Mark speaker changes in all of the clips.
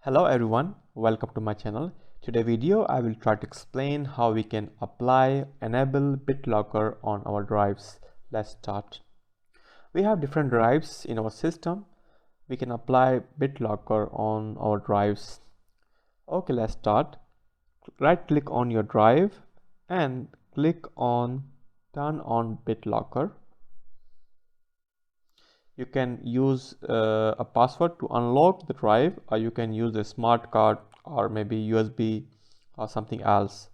Speaker 1: Hello everyone, welcome to my channel. Today video I will try to explain how we can enable BitLocker on our drives. Let's start. We have different drives in our system. We can apply BitLocker on our drives. Okay, let's start. Right click on your drive and click on turn on BitLocker. You can use a password to unlock the drive, or you can use a smart card or maybe USB or something else,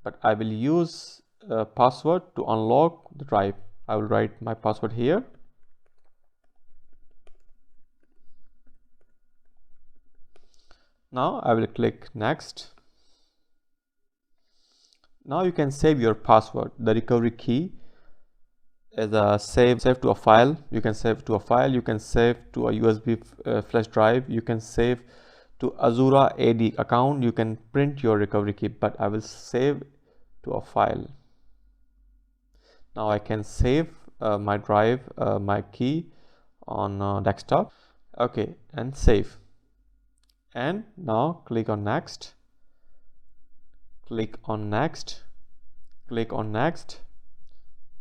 Speaker 1: but I will use a password to unlock the drive. I will write my password here. Now I will click next. Now you can save your password. The recovery key is a save to a file. You can save to a file, you can save to a USB flash drive, you can save to Azura AD account, you can print your recovery key, but I will save to a file. Now I can save my drive, my key on desktop. Okay, and save. And now click on next, click on next, click on next,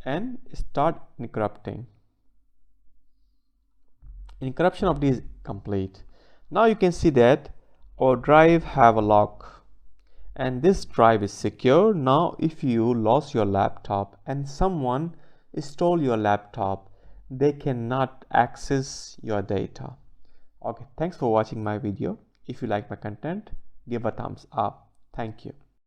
Speaker 1: and start encrypting. Encryption of this is complete. Now you can see that our drive have a lock and this drive is secure. Now if you lost your laptop and someone stole your laptop, they cannot access your data. Okay, thanks for watching my video. If you like my content, give a thumbs up. Thank you.